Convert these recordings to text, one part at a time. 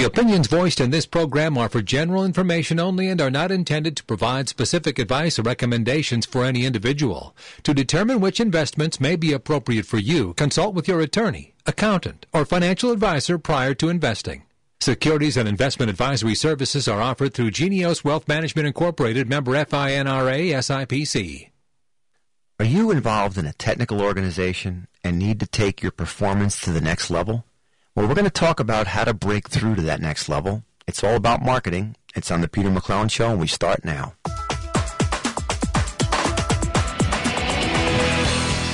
The opinions voiced in this program are for general information only and are not intended to provide specific advice or recommendations for any individual. To determine which investments may be appropriate for you, consult with your attorney, accountant, or financial advisor prior to investing. Securities and investment advisory services are offered through Genios Wealth Management Incorporated, member FINRA, SIPC. Are you involved in a technical organization and need to take your performance to the next level? Well, we're going to talk about how to break through to that next level. It's all about marketing. It's on the Peter McClellan Show, and we start now.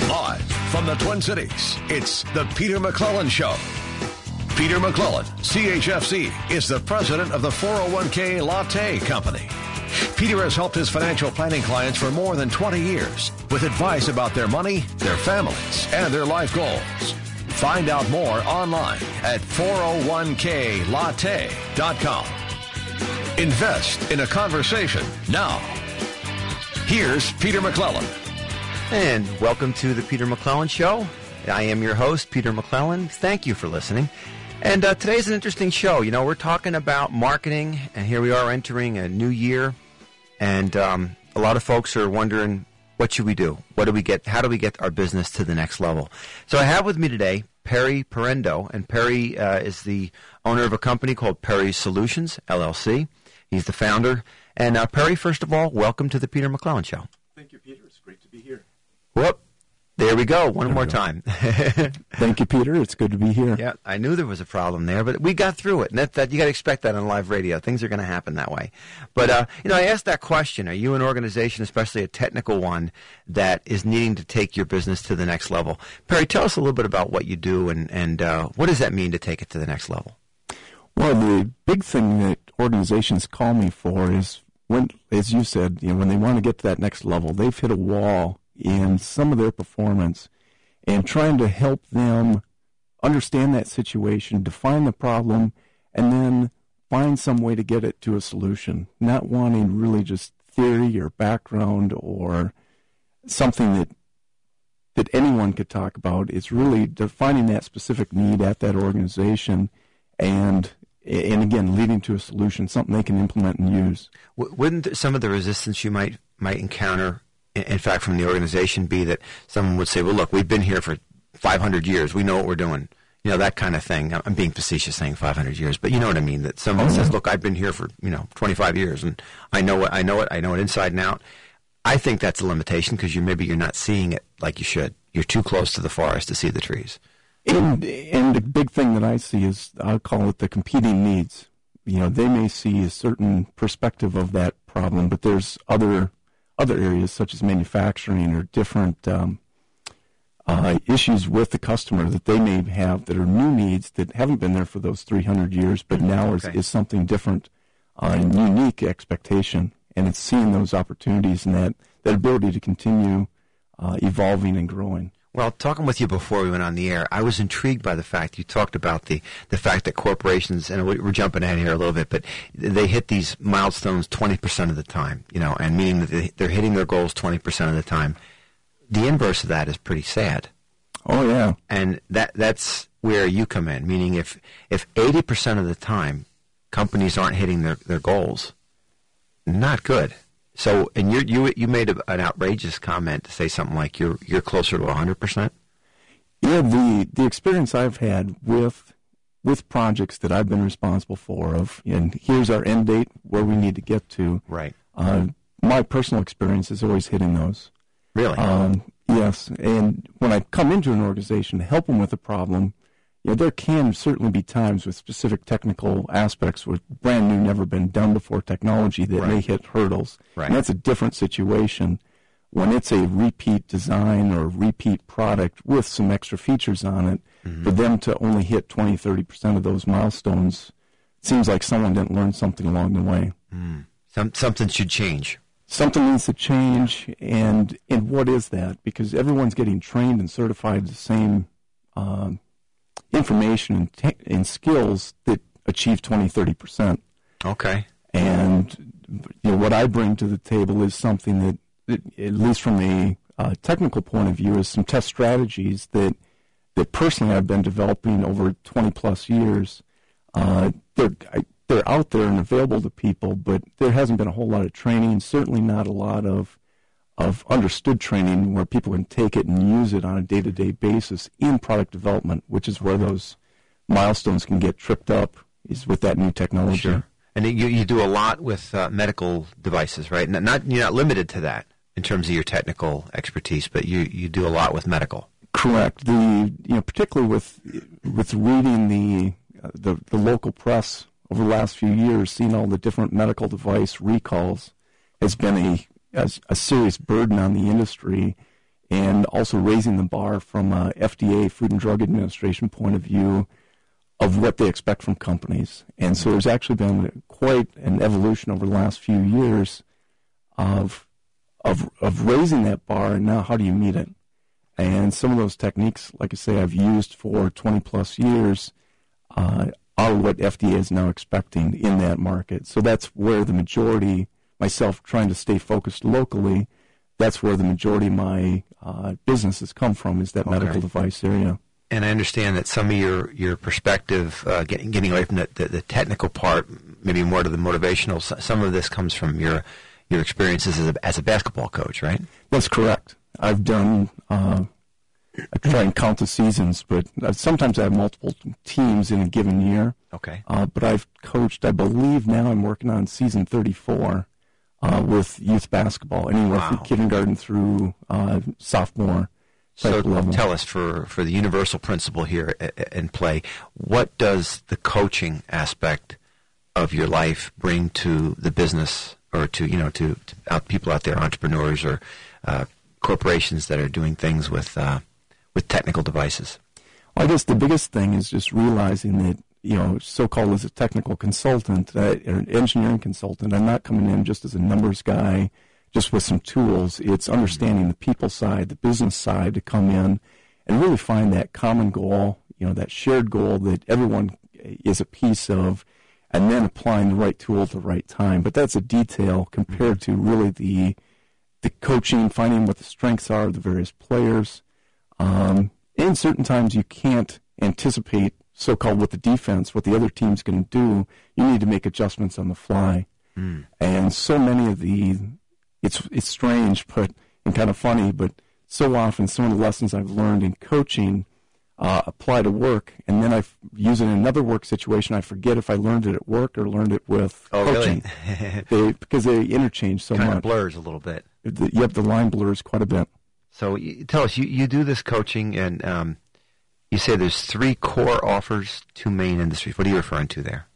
Live from the Twin Cities, it's the Peter McClellan Show. Peter McClellan, CHFC, is the president of the 401k Latte Company. Peter has helped his financial planning clients for more than 20 years with advice about their money, their families, and their life goals. Find out more online at 401klatte.com. Invest in a conversation now. Here's Peter McClellan. And welcome to the Peter McClellan Show. I am your host, Peter McClellan. Thank you for listening. And today's an interesting show. You know, we're talking about marketing, and here we are entering a new year. And a lot of folks are wondering, what should we do? What do we get? How do we get our business to the next level? So I have with me today Perry Perendo, and Perry is the owner of a company called Perry Solutions, LLC. He's the founder. And Perry, first of all, welcome to the Peter McClellan Show. Thank you, Peter. It's great to be here. Whoop. There we go. One more time. Thank you, Peter. It's good to be here. Yeah, I knew there was a problem there, but we got through it. And that you got to expect that on live radio. Things are going to happen that way. But I asked that question: are you an organization, especially a technical one, that is needing to take your business to the next level? Perry, tell us a little bit about what you do and what does that mean to take it to the next level? Well, the big thing that organizations call me for is when, as you said, when they want to get to that next level, they've hit a wall in some of their performance, and trying to help them understand that situation, define the problem, and then find some way to get it to a solution. Not wanting really just theory or background or something that anyone could talk about. It's really defining that specific need at that organization and again, leading to a solution, something they can implement and use. Wouldn't some of the resistance you might encounter, in fact, from the organization, be that someone would say, well, look, we've been here for 500 years. We know what we're doing. That kind of thing. I'm being facetious saying 500 years, but you know what I mean, that someone says, look, I've been here for, 25 years, and I know it inside and out. I think that's a limitation because maybe you're not seeing it like you should. You're too close to the forest to see the trees. And the big thing that I see is, I'll call it the competing needs. They may see a certain perspective of that problem, but there's other areas such as manufacturing or different issues with the customer that they may have that are new needs that haven't been there for those 300 years, but now is something different and unique expectation. And it's seeing those opportunities and that ability to continue evolving and growing. Well, talking with you before we went on the air, I was intrigued by the fact you talked about the fact that corporations, and we're jumping ahead here a little bit, but they hit these milestones 20% of the time, and meaning that they're hitting their goals 20% of the time. The inverse of that is pretty sad. Oh, yeah. And that's where you come in, meaning if 80% of the time companies aren't hitting their goals, not good. So, and you made an outrageous comment to say something like you're closer to 100%? Yeah, the experience I've had with projects that I've been responsible for and here's our end date where we need to get to. Right. My personal experience is always hitting those. Really? Yes, and when I come into an organization to help them with a problem, there can certainly be times with specific technical aspects with brand new, never been done before technology that may hit hurdles. Right. And that's a different situation when it's a repeat design or repeat product with some extra features on it. Mm-hmm. For them to only hit 20-30% of those milestones, it seems like someone didn't learn something along the way. Something should change. Something needs to change, and what is that? Because everyone's getting trained and certified the same information and skills that achieve 20-30%. Okay. And what I bring to the table is something that at least from a technical point of view, is some test strategies that personally I've been developing over 20-plus years they're out there and available to people, but there hasn't been a whole lot of training, certainly not a lot of understood training where people can take it and use it on a day-to-day basis in product development, which is where those milestones can get tripped up, is with that new technology. Sure. And you do a lot with medical devices, right? You're not limited to that in terms of your technical expertise, but you do a lot with medical. Correct. Particularly with reading the local press over the last few years, seeing all the different medical device recalls has been a serious burden on the industry, and also raising the bar from a FDA, Food and Drug Administration point of view of what they expect from companies. And so there's actually been quite an evolution over the last few years of raising that bar, and now how do you meet it? And some of those techniques, like I say, I've used for 20 plus years, are what FDA is now expecting in that market. So that's where the majority, myself trying to stay focused locally, that's where the majority of my business has come from, is that medical device area. And I understand that some of your perspective, getting away from the technical part, maybe more to the motivational, some of this comes from your experiences as a basketball coach, right? That's correct. I've done, I try and count the seasons, but sometimes I have multiple teams in a given year. Okay. But I've coached, I believe now I'm working on season 34 with youth basketball, anywhere from kindergarten through sophomore. So tell us, for the universal principle here in play, what does the coaching aspect of your life bring to the business, or to people out there, entrepreneurs or corporations that are doing things with technical devices? Well, I guess the biggest thing is just realizing that, so-called as a technical consultant, or an engineering consultant, I'm not coming in just as a numbers guy, just with some tools. It's understanding the people side, the business side, to come in and really find that common goal, that shared goal that everyone is a piece of, and then applying the right tool at the right time. But that's a detail compared to really the coaching, finding what the strengths are of the various players. And certain times you can't anticipate, so-called with the defense, what the other team's going to do. You need to make adjustments on the fly. And so many of it's strange and kind of funny, but so often some of the lessons I've learned in coaching apply to work, and then I use it in another work situation. I forget if I learned it at work or learned it with coaching. Really? Because they interchange so much. Kind of blurs a little bit. The line blurs quite a bit. So tell us, you do this coaching, and you say there's 3 core offers, 2 main industries. What are you referring to there?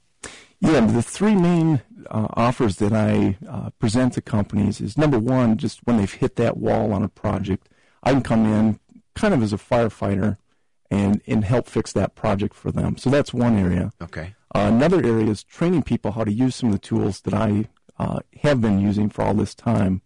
Yeah, the 3 main offers that I present to companies is, number one, just when they've hit that wall on a project, I can come in kind of as a firefighter and help fix that project for them. So that's one area. Okay. Another area is training people how to use some of the tools that I have been using for all this time,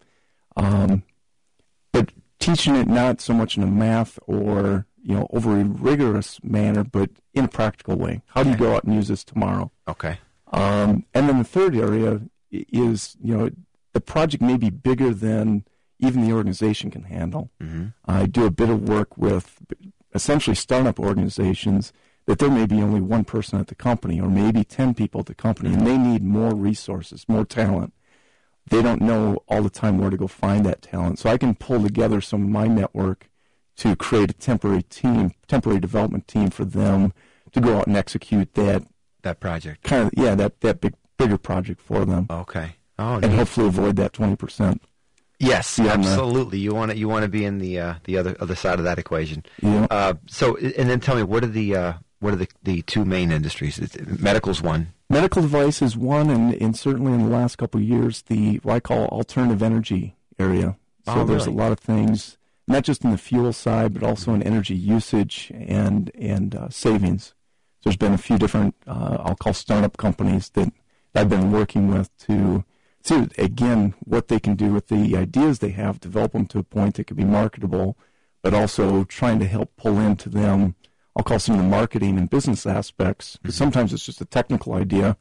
but teaching it not so much in a math or over a rigorous manner, but in a practical way. How do you go out and use this tomorrow? Okay. And then the third area is, the project may be bigger than even the organization can handle. Mm-hmm. I do a bit of work with essentially startup organizations that there may be only one person at the company, or maybe 10 people at the company, and they need more resources, more talent. They don't know all the time where to go find that talent. So I can pull together some of my network to create a temporary development team for them to go out and execute that project. That bigger project for them. Okay. And hopefully avoid that 20%. Yes, absolutely. You want to be in the other side of that equation. Yeah. So, and then tell me, what are the 2 main industries? Medical's one. Medical device is one, and certainly in the last couple of years, what I call alternative energy area. So there's a lot of things, not just in the fuel side, but also in energy usage and savings. There's been a few different, I'll call startup companies that I've been working with to see, again, what they can do with the ideas they have, develop them to a point that could be marketable, but also trying to help pull into them, I'll call some of the marketing and business aspects, because sometimes it's just a technical idea.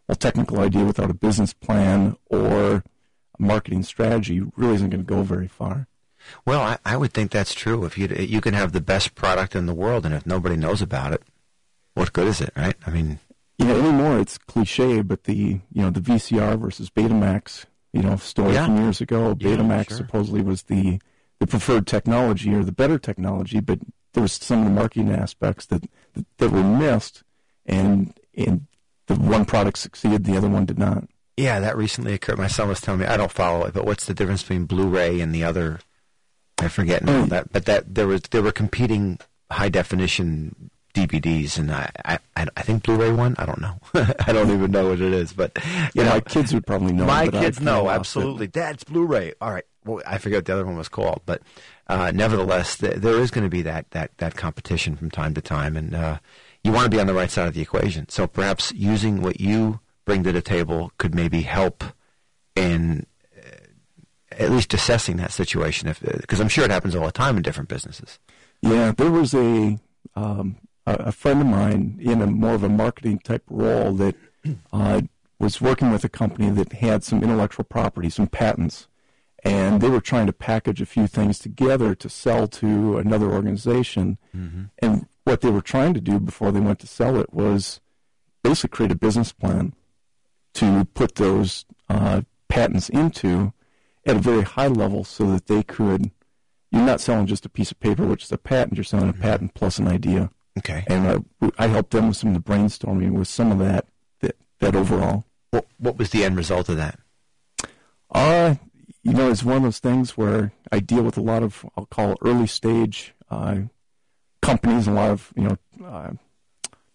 Well, technical idea without a business plan or a marketing strategy really isn't going to go very far. Well, I would think that's true. If you can have the best product in the world, and if nobody knows about it, what good is it, right? I mean, Anymore it's cliche, but the VCR versus Betamax, story from years ago. Betamax supposedly was the preferred technology or the better technology, but there was some of the marketing aspects that were missed, and the one product succeeded, the other one did not. Yeah, that recently occurred. My son was telling me, I don't follow it, but what's the difference between Blu-ray and the other? I forget now that, but there were competing high definition DVDs, and I think Blu-ray won. I don't know. I don't even know what it is, but my kids would probably know. My kids know absolutely. Dad, it's Blu-ray. All right. Well, I forget what the other one was called, but nevertheless, there is going to be that competition from time to time, and you want to be on the right side of the equation. So perhaps using what you bring to the table could maybe help in at least assessing that situation, because I'm sure it happens all the time in different businesses. Yeah, there was a friend of mine in more of a marketing type role that was working with a company that had some intellectual property, some patents, and they were trying to package a few things together to sell to another organization. Mm-hmm. And what they were trying to do before they went to sell it was basically create a business plan to put those patents into at a very high level so that they could, you're not selling just a piece of paper, which is a patent, you're selling a patent plus an idea. Okay. And I helped them with some of the brainstorming with some of that overall. What was the end result of that? It's one of those things where I deal with a lot of, I'll call it early stage companies, a lot of,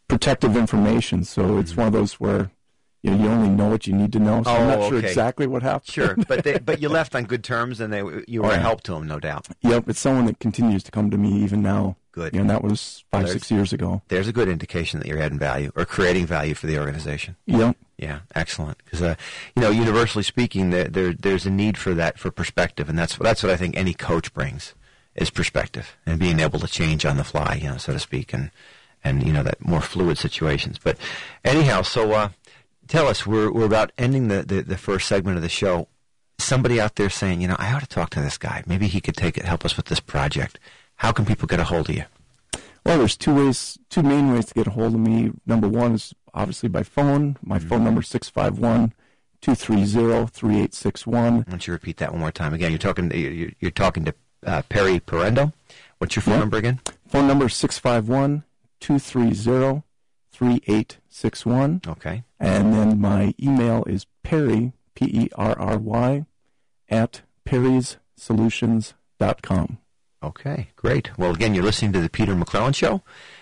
protective information. So it's one of those where you only know what you need to know. So I'm not sure exactly what happened. Sure, but you left on good terms, and you were a help to them, no doubt. Yep, it's someone that continues to come to me even now. Good. And that was 6 years ago. There's a good indication that you're adding value or creating value for the organization. Yep. Yeah, excellent. Because universally speaking, there's a need for that, for perspective, and that's what I think any coach brings is perspective and being able to change on the fly, so to speak, and that more fluid situations. But anyhow, so tell us, we're about ending the first segment of the show. Somebody out there saying, I ought to talk to this guy. Maybe he could help us with this project. How can people get a hold of you? Well, there's two main ways to get a hold of me. Number one is obviously by phone. My phone number is 651-230-3861. Why don't you repeat that one more time? Again, you're talking to Perry Perendo. What's your phone number again? Phone number is 651-230-3861. Okay. And then my email is Perry, Perry, at perrysolutions.com. Okay, great. Well, again, you're listening to the Peter McClellan Show,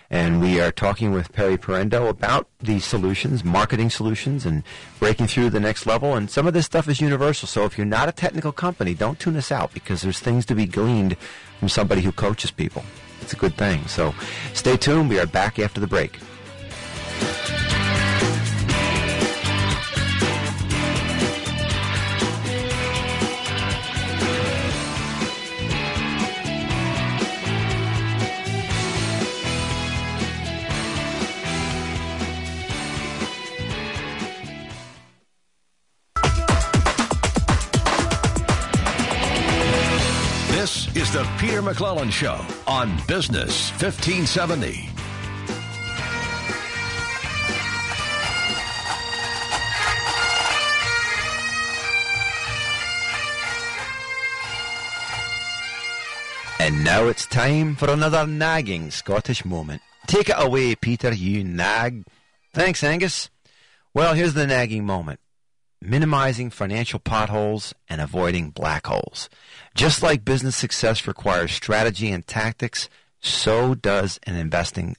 and we are talking with Perry Perendo about these solutions, marketing solutions, and breaking through the next level. And some of this stuff is universal, so if you're not a technical company, don't tune us out, because there's things to be gleaned from somebody who coaches people. It's a good thing. So stay tuned. We are back after the break. This is the Peter McClellan Show on Business 1570. And now it's time for another nagging Scottish moment. Take it away, Peter, you nag. Thanks, Angus. Well, here's the nagging moment. Minimizing financial potholes and avoiding black holes. Just like business success requires strategy and tactics, so does investing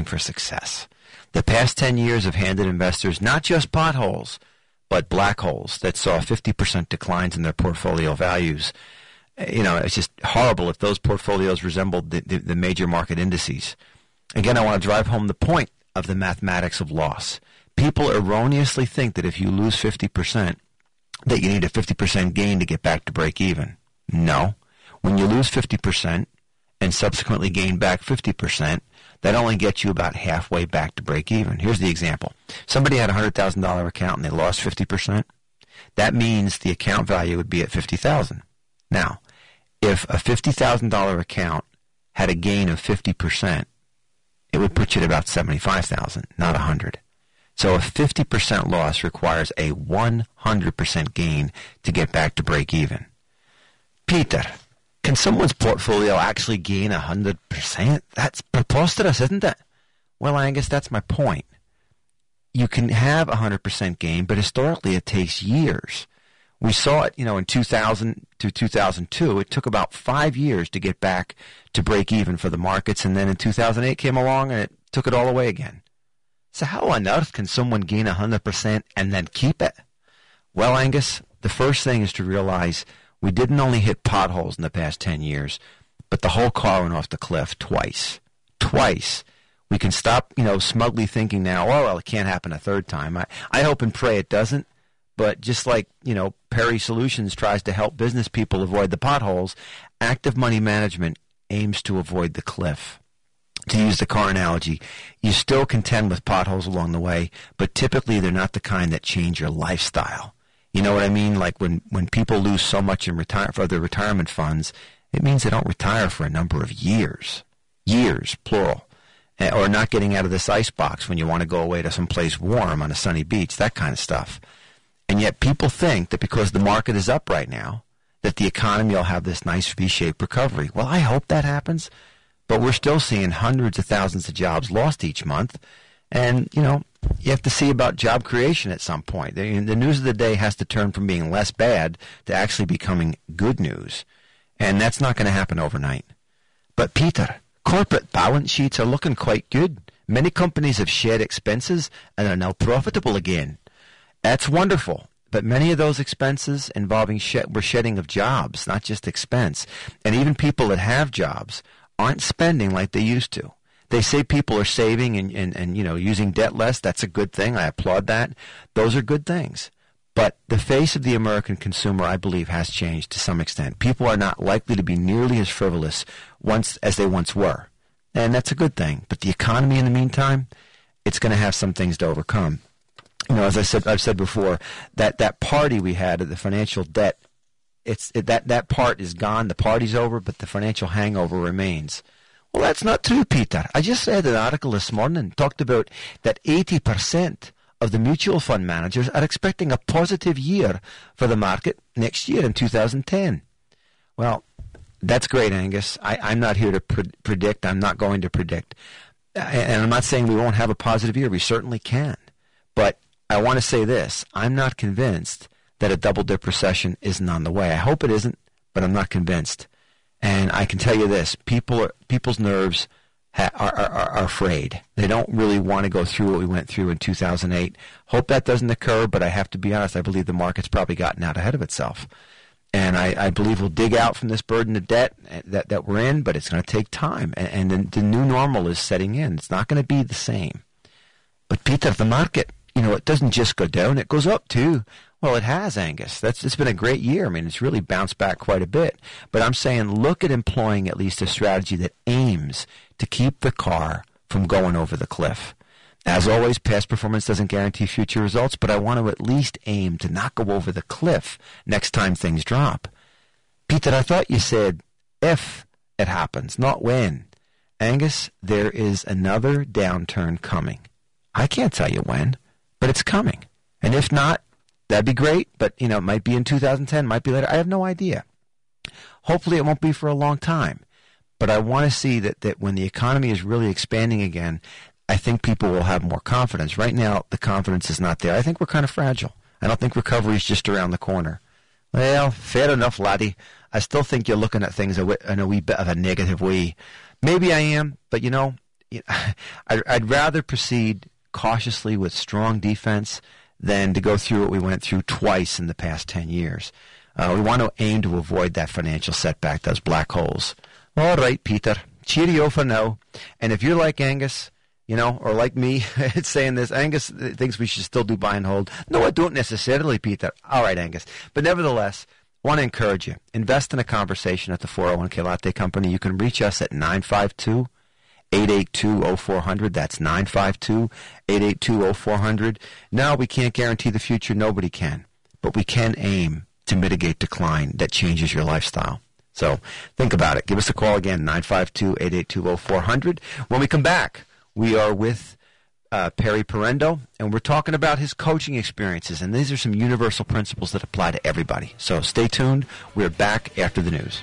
for success. The past 10 years have handed investors not just potholes, but black holes that saw 50% declines in their portfolio values. It's just horrible if those portfolios resembled the major market indices. Again, I want to drive home the point of the mathematics of loss. People erroneously think that if you lose 50%, that you need a 50% gain to get back to break even. No. When you lose 50% and subsequently gain back 50%, that only gets you about halfway back to break even. Here's the example. Somebody had a $100,000 account and they lost 50%. That means the account value would be at $50,000. Now, if a $50,000 account had a gain of 50%, it would put you at about $75,000, not $100,000. So a 50% loss requires a 100% gain to get back to break even. Peter, can someone's portfolio actually gain 100%? That's preposterous, isn't it? Well, Angus, that's my point. You can have 100% gain, but historically it takes years. We saw it, in 2000 to 2002. It took about 5 years to get back to break even for the markets, and then in 2008 came along and it took it all away again. So how on earth can someone gain 100% and then keep it? Well, Angus, the first thing is to realize we didn't only hit potholes in the past 10 years, but the whole car went off the cliff twice. Twice. We can stop, smugly thinking now, oh, well, it can't happen a third time. I hope and pray it doesn't. But just like, Perry Solutions tries to help business people avoid the potholes, active money management aims to avoid the cliff. To use the car analogy, you still contend with potholes along the way, but typically they're not the kind that change your lifestyle. You know what I mean? Like when people lose so much for their retirement funds, it means they don't retire for a number of years. Years, plural. Or not getting out of this ice box when you want to go away to someplace warm on a sunny beach, that kind of stuff. And yet people think that because the market is up right now, that the economy will have this nice V-shaped recovery. Well, I hope that happens, but we're still seeing hundreds of thousands of jobs lost each month. And, you have to see about job creation at some point. The news of the day has to turn from being less bad to actually becoming good news. And that's not going to happen overnight. But Peter, corporate balance sheets are looking quite good. Many companies have shed expenses and are now profitable again. That's wonderful, but many of those expenses involving shedding of jobs, not just expense. And even people that have jobs aren't spending like they used to. They say people are saving and using debt less. That's a good thing. I applaud that. Those are good things. But the face of the American consumer, I believe, has changed to some extent. People are not likely to be nearly as frivolous as they once were. And that's a good thing. But the economy in the meantime, it's going to have some things to overcome. As I've said before, that party we had at the financial debt, that part is gone. The party's over, but the financial hangover remains. Well, that's not true, Peter. I just read an article this morning talked about that 80% of the mutual fund managers are expecting a positive year for the market next year in 2010. Well, that's great, Angus. I'm not here to predict. I'm not going to predict. And I'm not saying we won't have a positive year. We certainly can. But I want to say this. I'm not convinced that a double-dip recession isn't on the way. I hope it isn't, but I'm not convinced. And I can tell you this. People's nerves are afraid. They don't really want to go through what we went through in 2008. Hope that doesn't occur, but I have to be honest. I believe the market's probably gotten out ahead of itself. And I believe we'll dig out from this burden of debt that we're in, but it's going to take time. And the new normal is setting in. It's not going to be the same. But Peter, the market, it doesn't just go down, it goes up too. Well, it has, Angus. It's been a great year. I mean, it's really bounced back quite a bit. But I'm saying look at employing at least a strategy that aims to keep the car from going over the cliff. As always, past performance doesn't guarantee future results, but I want to at least aim to not go over the cliff next time things drop. Peter, I thought you said if it happens, not when. Angus, there is another downturn coming. I can't tell you when, but it's coming. And if not, that'd be great, but it might be in 2010, might be later. I have no idea. Hopefully it won't be for a long time. But I want to see that when the economy is really expanding again, I think people will have more confidence. Right now, the confidence is not there. I think we're kind of fragile. I don't think recovery is just around the corner. Well, fair enough, laddie. I still think you're looking at things in a wee bit of a negative way. Maybe I am, but I'd rather proceed cautiously with strong defense than to go through what we went through twice in the past 10 years. We want to aim to avoid that financial setback, those black holes. All right, Peter. Cheerio for now. And if you're like Angus, or like me, saying this, Angus thinks we should still do buy and hold. No, I don't necessarily, Peter. All right, Angus. But nevertheless, I want to encourage you. Invest in a conversation at the 401k Latte Company. You can reach us at 952-882-0400. That's 952-882-0400. Now, we can't guarantee the future. Nobody can. But we can aim to mitigate decline that changes your lifestyle. So think about it. Give us a call again, 952-882-0400. When we come back, we are with Perry Perendo, and we're talking about his coaching experiences. And these are some universal principles that apply to everybody. So stay tuned. We're back after the news.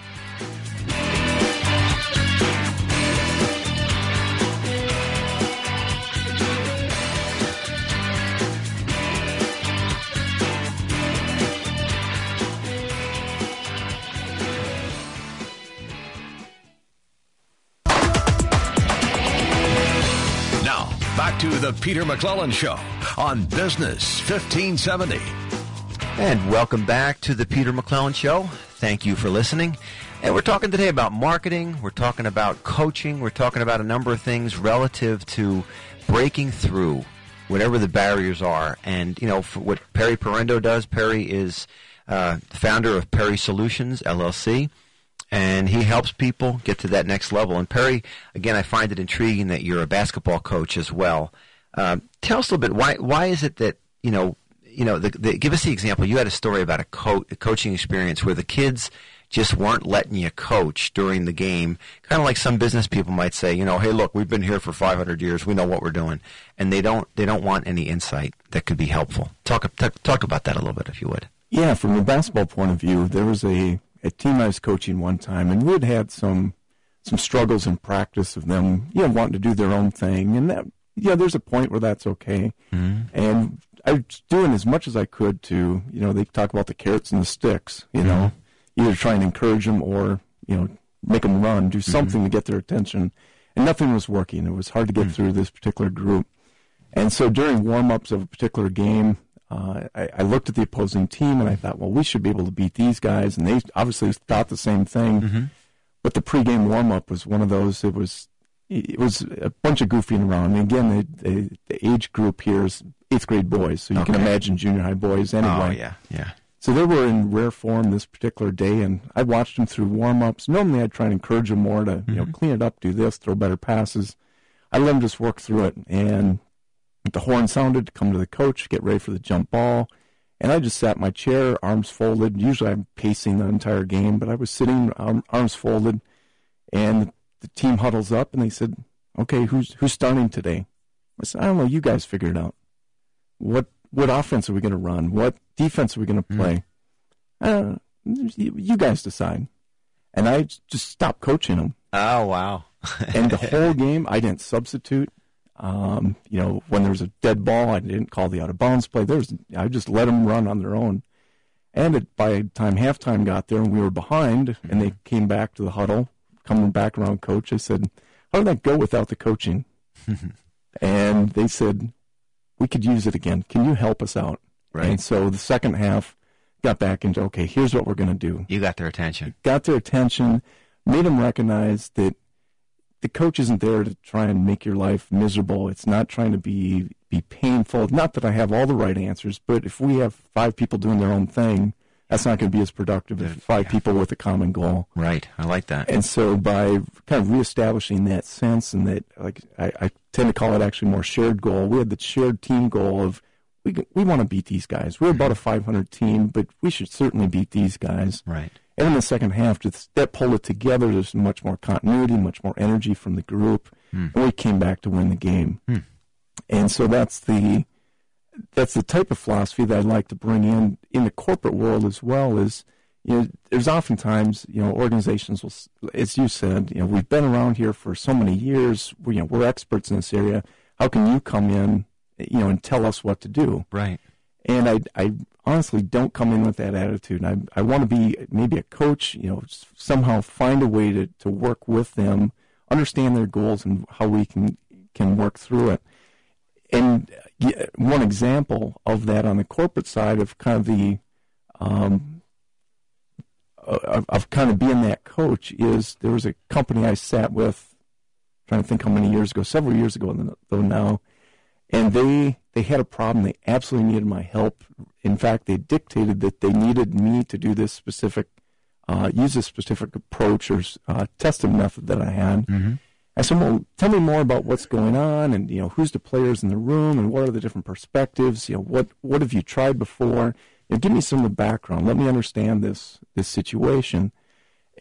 Back to the Peter McClellan Show on Business 1570. And welcome back to the Peter McClellan Show. Thank you for listening. And we're talking today about marketing. We're talking about coaching. We're talking about a number of things relative to breaking through whatever the barriers are. And, you know, for what Perry Perendo does, Perry is the founder of Perry Solutions, LLC. And he helps people get to that next level. And Perry, again, I find it intriguing that you're a basketball coach as well. Tell us a little bit, why is it that, give us the example. You had a story about a coaching experience where the kids just weren't letting you coach during the game, kind of like some business people might say, hey, look, we've been here for 500 years. We know what we're doing. And they don't want any insight that could be helpful. Talk about that a little bit, if you would. Yeah, from a basketball point of view, there was a team I was coaching one time, and we had some struggles in practice of them, wanting to do their own thing, and that, there's a point where that's okay. Mm-hmm. And I was doing as much as I could to, they talk about the carrots and the sticks, either try and encourage them or, make them run, do something to get their attention, and nothing was working. It was hard to get through this particular group. And so during warm-ups of a particular game, I looked at the opposing team and I thought, well, we should be able to beat these guys. And they obviously thought the same thing. Mm-hmm. But the pregame warm-up was one of those. It was a bunch of goofing around. And again, the age group here is 8th grade boys. So you can imagine junior high boys anyway. Oh, yeah. So they were in rare form this particular day. And I watched them through warm-ups. Normally I'd try and encourage them more to clean it up, do this, throw better passes. I let them just work through it. And the horn sounded to come to the coach, get ready for the jump ball. And I just sat in my chair, arms folded. Usually I'm pacing the entire game, but I was sitting, arms folded. And the team huddles up, and they said, okay, who's starting today? I said, I don't know, you guys figure it out. What offense are we going to run? What defense are we going to play? You guys decide. And I just stopped coaching them. Oh, wow. And the whole game, I didn't substitute. When there was a dead ball, I didn't call the out-of-bounds play. I just let them run on their own. And by the time halftime got there and we were behind, and they came back to the huddle, coming back around coach, I said, how did that go without the coaching? And they said, we could use it again. Can you help us out? Right. And so the second half got back into, okay, here's what we're going to do. You got their attention. Got their attention, made them recognize that the coach isn't there to try and make your life miserable. It's not trying to be painful. Not that I have all the right answers, but if we have 5 people doing their own thing, that's not going to be as productive as 5 people with a common goal. Right. I like that. And so by kind of reestablishing that sense, and that, like, I tend to call it actually more shared goal. We had the shared team goal of we want to beat these guys. We're about a 500 team, but we should certainly beat these guys. Right. And in the second half, that pulled it together. There's much more continuity, much more energy from the group, and we came back to win the game. And so that's the type of philosophy that I'd like to bring in the corporate world as well. Is there's oftentimes organizations will, as you said, we've been around here for so many years. We're experts in this area. How can you come in, and tell us what to do? Right. And I honestly don't come in with that attitude. I want to be maybe a coach, somehow find a way to work with them, understand their goals and how we can work through it. And one example of that on the corporate side of kind of the of kind of being that coach is there was a company I sat with, trying to think how many years ago, several years ago though now, and they had a problem. They absolutely needed my help. In fact, they dictated that they needed me to do this specific, use this specific approach or testing method that I had. Mm-hmm. I said, well, tell me more about what's going on, and who's the players in the room, and what are the different perspectives. What have you tried before? Give me some of the background. Let me understand this situation,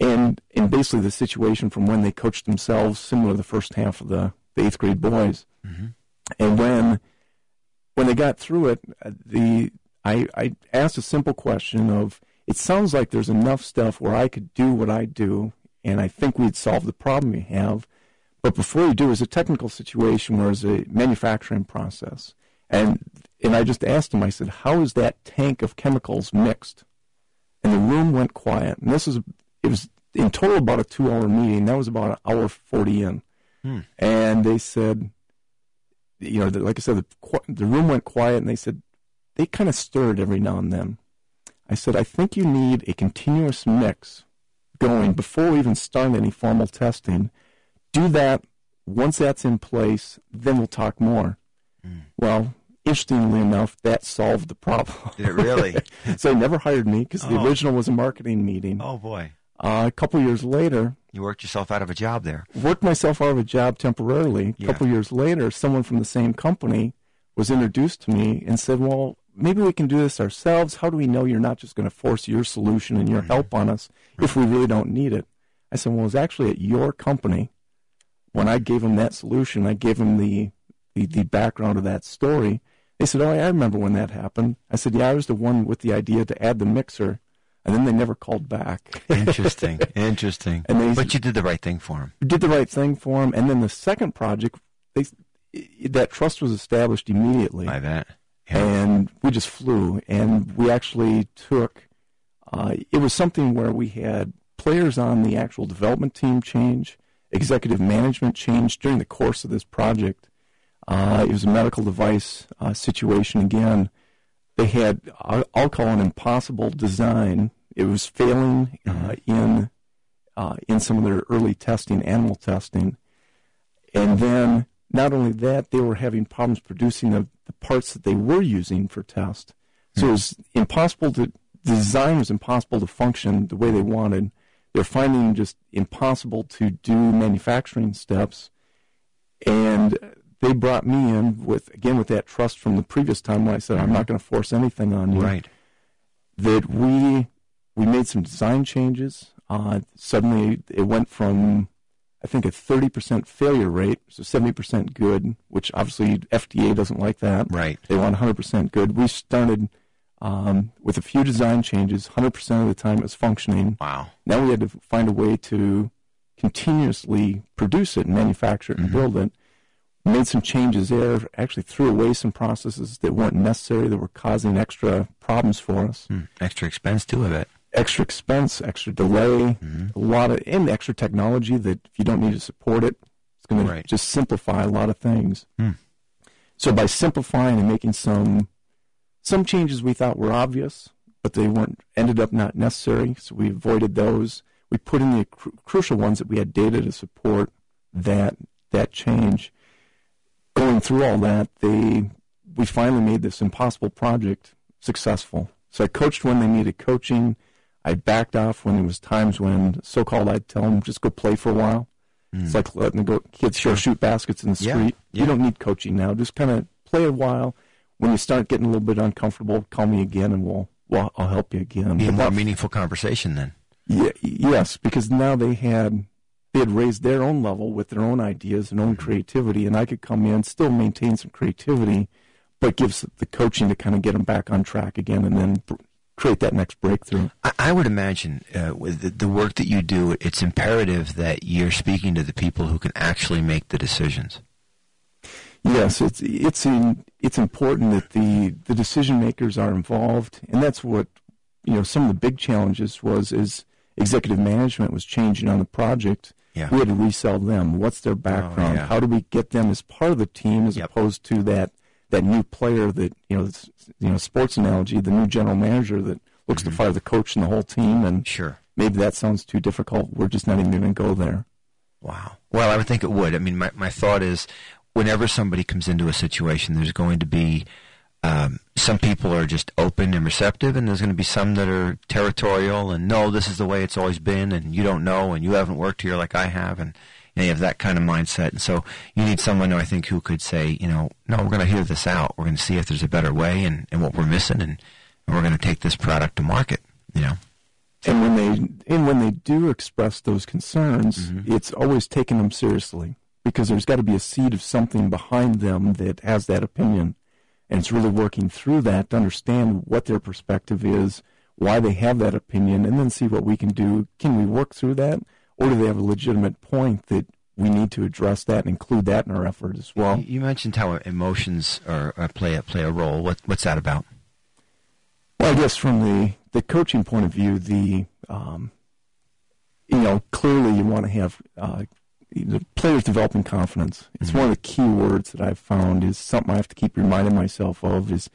and basically the situation from when they coached themselves, similar to the first half of the 8th grade boys. Mm-hmm. And when they got through it, I asked a simple question of, it sounds like there's enough stuff where I could do what I do, and I think we'd solve the problem we have. But before you do, it's a technical situation where it's a manufacturing process. And I just asked him, I said, how is that tank of chemicals mixed? And the room went quiet. And it was in total about a 2-hour meeting. That was about an hour 40 in. And they said, like I said, the room went quiet, and they said, they kind of stirred every now and then. I said, I think you need a continuous mix going before we even start any formal testing. Do that. Once that's in place, then we'll talk more. Well, interestingly enough, that solved the problem. Did it really? So they never hired me because the original was a marketing meeting. Oh, boy. A couple years later... You worked yourself out of a job there. Worked myself out of a job temporarily. A couple years later, someone from the same company was introduced to me and said, well, maybe we can do this ourselves. How do we know you're not just going to force your solution and your help on us if we really don't need it? I said, well, it was actually at your company. When I gave them that solution, I gave them the background of that story. They said, oh, I remember when that happened. I said, yeah, I was the one with the idea to add the mixer. And then they never called back. Interesting. But you did the right thing for them. Did the right thing for them. And then the second project, that trust was established immediately. I bet. Yeah. And we just flew. And we actually took, it was something where we had players on the actual development team change, executive management change during the course of this project. It was a medical device situation again. They had, I'll call an impossible design. It was failing in some of their early testing, animal testing. And then not only that, they were having problems producing the parts that they were using for test. So it was impossible the design was impossible to function the way they wanted. They're finding just impossible to do manufacturing steps. And they brought me in with that trust from the previous time when I said, I'm not going to force anything on you. Right. That we made some design changes. Suddenly it went from, I think, a 30% failure rate, so 70% good, which obviously FDA doesn't like that. Right. They want 100% good. We started with a few design changes. 100% of the time it was functioning. Wow. Now we had to find a way to continuously produce it and manufacture it and build it. Made some changes there, actually threw away some processes that weren't necessary, that were causing extra problems for us. Extra expense too, I bet. Extra expense, extra delay, a lot of, and extra technology that if you don't need to support it, it's going to just simplify a lot of things. So by simplifying and making some changes we thought were obvious, but they ended up not necessary, so we avoided those. We put in the crucial ones that we had data to support that change. Going through all that, we finally made this impossible project successful. So I coached when they needed coaching. I backed off when there was times when, so-called, I'd tell them, just go play for a while. It's like letting kids shoot baskets in the street. You don't need coaching now. Just kind of play a while. When you start getting a little bit uncomfortable, call me again, and I'll help you again. Be a more meaningful conversation then. Yes, because now they had raised their own level with their own ideas and own creativity, and I could come in, still maintain some creativity, but give the coaching to kind of get them back on track again and then create that next breakthrough. I would imagine with the work that you do, it's imperative that you're speaking to the people who can actually make the decisions. Yes, it's important that the decision makers are involved, and that's what some of the big challenges is executive management was changing on the project. Yeah. We had to resell them. What's their background? How do we get them as part of the team as opposed to that new player that, sports analogy, the new general manager that looks to fire the coach and the whole team. And maybe that sounds too difficult. We're just not even going to go there. Wow. Well, I would think it would. I mean, my thought is whenever somebody comes into a situation, there's going to be some people are just open and receptive, and there's going to be some that are territorial and, no, this is the way it's always been, and you don't know, and you haven't worked here like I have, and you have that kind of mindset. And so you need someone, I think, who could say, no, we're going to hear this out. We're going to see if there's a better way and what we're missing, and we're going to take this product to market, And when they do express those concerns, it's always taking them seriously. because there's got to be a seed of something behind them that has that opinion. And it's really working through that to understand what their perspective is, why they have that opinion, and then see what we can do. Can we work through that? Or do they have a legitimate point that we need to address that and include that in our effort as well? You mentioned how emotions play a role. What's that about? Well, I guess from the coaching point of view, clearly you want to have the players developing confidence. It's one of the key words that I've found is something I have to keep reminding myself of is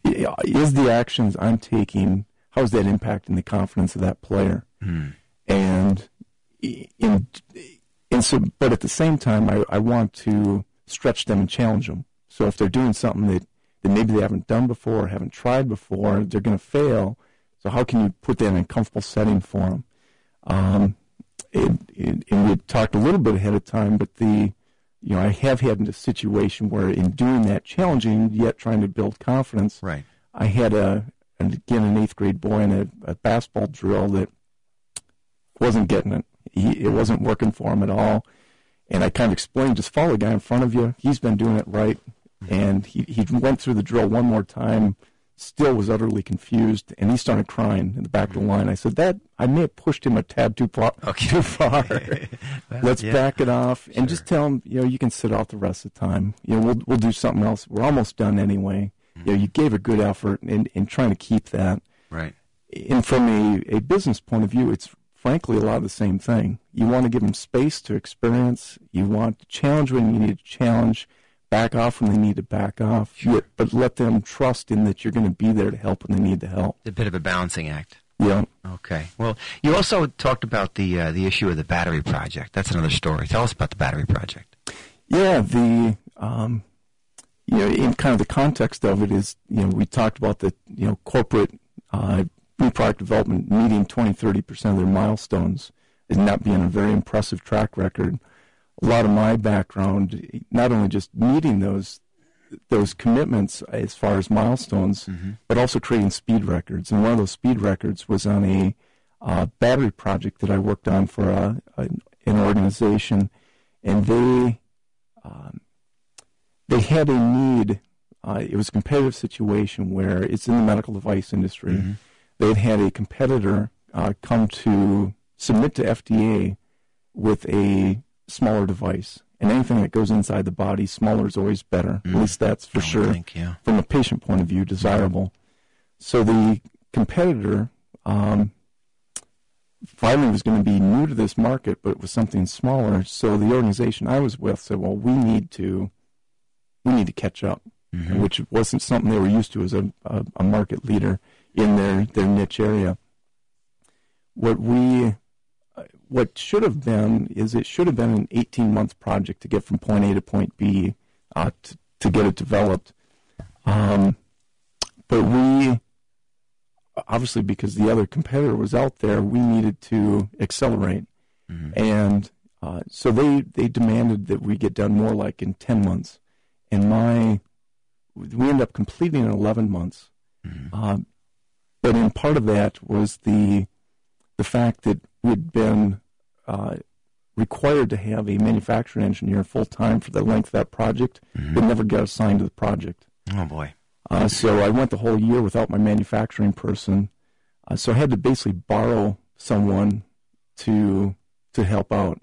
the actions I'm taking, how is that impacting the confidence of that player? And so, but at the same time, I want to stretch them and challenge them. So if they're doing something that maybe they haven't done before or haven't tried before, they're going to fail. So how can you put that in a comfortable setting for them? And we talked a little bit ahead of time, but I have had a situation where in doing that, challenging yet trying to build confidence, right. I had an 8th grade boy in a basketball drill that wasn't getting it. It wasn't working for him at all. And I kind of explained, just follow the guy in front of you. He's been doing it right. And he went through the drill one more time, still was utterly confused, and he started crying in the back of the line. I said, I may have pushed him a tad too far. Let's back it off and just tell him, you can sit out the rest of the time. We'll do something else. We're almost done anyway. You gave a good effort in trying to keep that. Right. And from a business point of view, it's frankly a lot of the same thing. You want to give them space to experience. You want to challenge when you need to challenge. Back off when they need to back off, but let them trust in that you're going to be there to help when they need the help. A bit of a balancing act. Yeah. Okay. Well, you also talked about the issue of the battery project. That's another story. Tell us about the battery project. Yeah. In kind of the context of it is, we talked about the corporate new product development meeting 20-30% of their milestones and that being a very impressive track record. A lot of my background, not only just meeting those commitments as far as milestones, but also creating speed records. And one of those speed records was on a battery project that I worked on for an organization, and they had a need. It was a competitive situation where it's in the medical device industry. They'd had a competitor come to submit to FDA with a smaller device, and anything that goes inside the body, smaller is always better. At least that's for sure, from a patient point of view, desirable. So the competitor finally was going to be new to this market, but it was something smaller. So the organization I was with said, "Well, we need to catch up," which wasn't something they were used to as a market leader in their niche area. What should have been is it should have been an 18-month project to get from point A to point B to get it developed. But we, obviously because the other competitor was out there, we needed to accelerate. And so they demanded that we get done more like in 10 months. And we ended up completing in 11 months. But in part of that was the fact that we'd been required to have a manufacturing engineer full-time for the length of that project, but never got assigned to the project. Oh, boy. So I went the whole year without my manufacturing person. So I had to basically borrow someone to help out.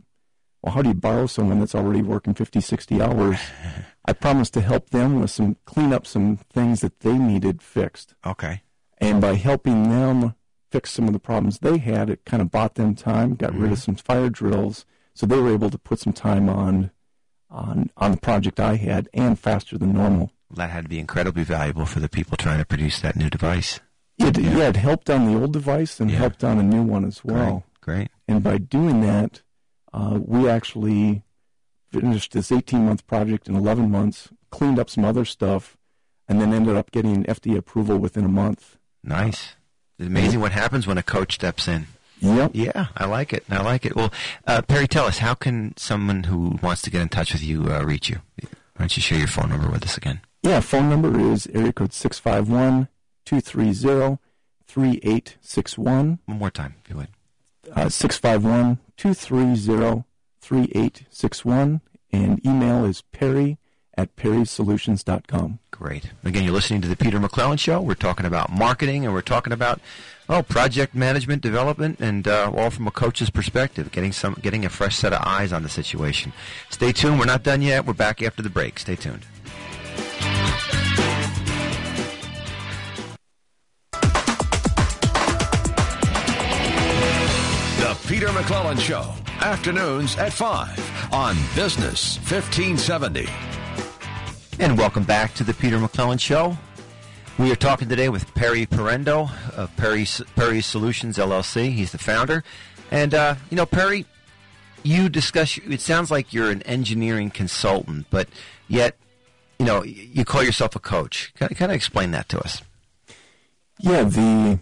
Well, how do you borrow someone that's already working 50, 60 hours? I promised to help them with clean up some things that they needed fixed. Okay. And by helping them fix some of the problems they had, it kind of bought them time, got rid of some fire drills, so they were able to put some time on the project I had, and faster than normal. That had to be incredibly valuable for the people trying to produce that new device. It helped on the old device and helped on a new one as well. Great. And by doing that, we actually finished this 18-month project in 11 months, cleaned up some other stuff, and then ended up getting FDA approval within a month. Nice. It's amazing what happens when a coach steps in. Yep. Yeah, I like it. Well, Perry, tell us, how can someone who wants to get in touch with you reach you? Why don't you share your phone number with us again? Yeah, phone number is area code 651-230-3861. One more time, if you would. 651-230-3861. 3861, and email is perry@perrysolutions.com. Great. Again, you're listening to the Peter McClellan Show. We're talking about marketing, and we're talking about project management, development, and all from a coach's perspective, getting a fresh set of eyes on the situation. Stay tuned. We're not done yet. We're back after the break. Stay tuned. The Peter McClellan Show, afternoons at 5 on Business 1570. And welcome back to the Peter McClellan Show. We are talking today with Perry Pirendo of Perry Solutions, LLC. He's the founder. And, Perry, it sounds like you're an engineering consultant, but yet, you call yourself a coach. Kind of explain that to us. Yeah, the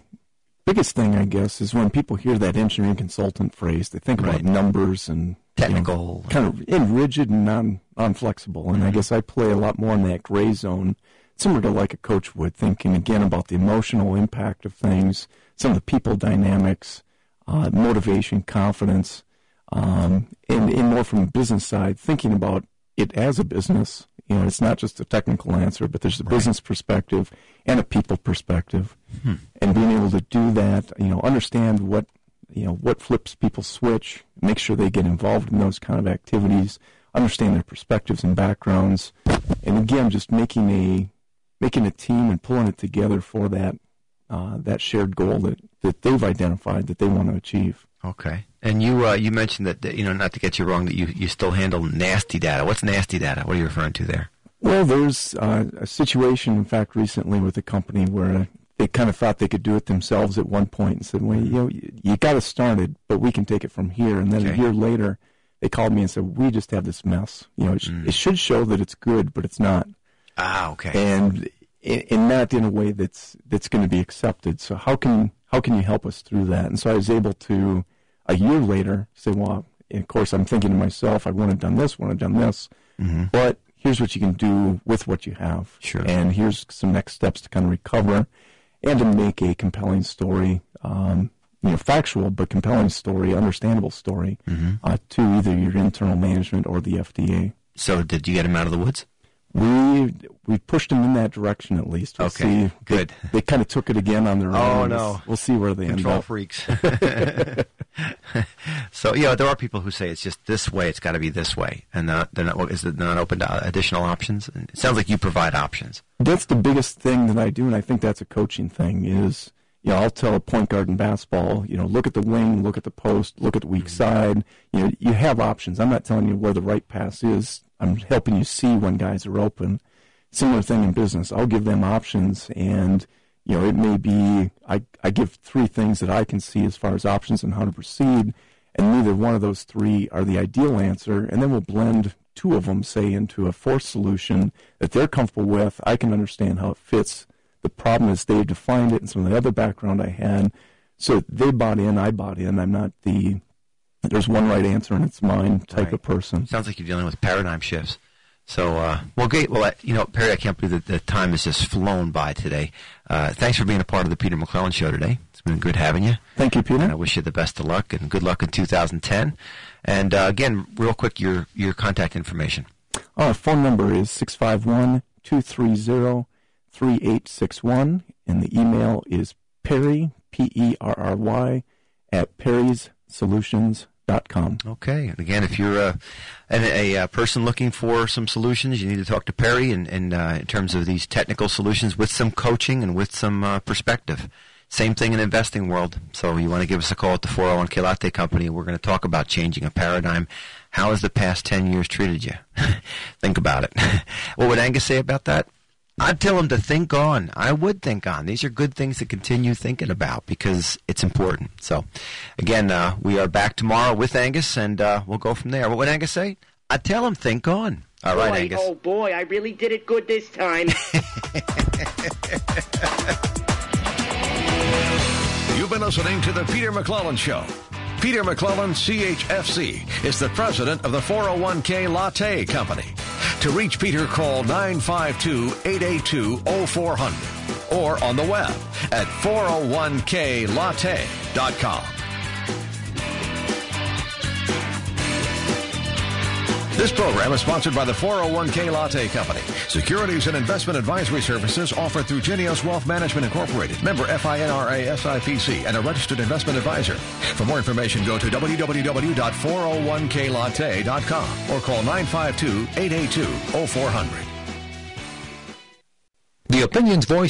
biggest thing, I guess, is when people hear that engineering consultant phrase, they think about numbers and technical, kind of rigid and non-flexible. And I guess I play a lot more in that gray zone, similar to like a coach would, thinking again about the emotional impact of things, some of the people dynamics, motivation, confidence, and more from the business side, thinking about it as a business. It's not just a technical answer, but there's a business perspective and a people perspective. And being able to do that, understand what flips people's switch, make sure they get involved in those kind of activities, understand their perspectives and backgrounds, and again, just making a team and pulling it together for that shared goal that they've identified that they want to achieve. Okay. And you mentioned that, not to get you wrong, that you still handle nasty data. What's nasty data? What are you referring to there? Well, there's a situation, in fact, recently with a company where they kind of thought they could do it themselves at one point and said, well, you got to start it, but we can take it from here. And then a year later, they called me and said, we just have this mess. It should show that it's good, but it's not. Ah, okay. And not in a way that's going to be accepted. So how can you help us through that? And so I was able to, a year later, say, well, of course, I'm thinking to myself, I want to have done this, but here's what you can do with what you have. Sure. And here's some next steps to kind of recover and to make a compelling story, factual but compelling story, understandable story, to either your internal management or the FDA. So did you get him out of the woods? We pushed them in that direction at least. We'll see. Good. They kind of took it again on their own. Oh, no. We'll see where they end up. Control freaks. So, there are people who say it's just this way, it's got to be this way, and they're not open to additional options? And it sounds like you provide options. That's the biggest thing that I do, and I think that's a coaching thing, is, I'll tell a point guard in basketball, look at the wing, look at the post, look at the weak side. You have options. I'm not telling you where the right pass is. I'm helping you see when guys are open. Similar thing in business. I'll give them options, and it may be I give 3 things that I can see as far as options and how to proceed, and neither one of those 3 are the ideal answer, and then we'll blend 2 of them, say, into a 4th solution that they're comfortable with. I can understand how it fits the problem as they've defined it and some of the other background I had. So they bought in, I bought in. I'm not there's one right answer and it's mine type of person. Sounds like you're dealing with paradigm shifts. So, great. Well, Perry, I can't believe that the time has just flown by today. Thanks for being a part of the Peter McClellan Show today. It's been good having you. Thank you, Peter. And I wish you the best of luck and good luck in 2010. And again, real quick, your contact information. Our phone number is 651-230-3861, and the email is Perry, Perry, at perrysolutions.com. Okay. And again, if you're a person looking for some solutions, you need to talk to Perry in terms of these technical solutions with some coaching and with some perspective. Same thing in the investing world. So you want to give us a call at the 401k Latte Company. We're going to talk about changing a paradigm. How has the past 10 years treated you? Think about it. What would Angus say about that? I'd tell him to think on. I would think on. These are good things to continue thinking about because it's important. So, again, we are back tomorrow with Angus, and we'll go from there. What would Angus say? I'd tell him think on. All right, Angus. Oh, boy, I really did it good this time. You've been listening to The Peter McClellan Show. Peter McClellan, CHFC, is the president of the 401k Latte Company. To reach Peter, call 952-882-0400 or on the web at 401klatte.com. This program is sponsored by the 401k Latte Company. Securities and investment advisory services offered through Genius Wealth Management Incorporated. Member FINRA SIPC and a registered investment advisor. For more information, go to www.401klatte.com or call 952-882-0400. The opinions voiced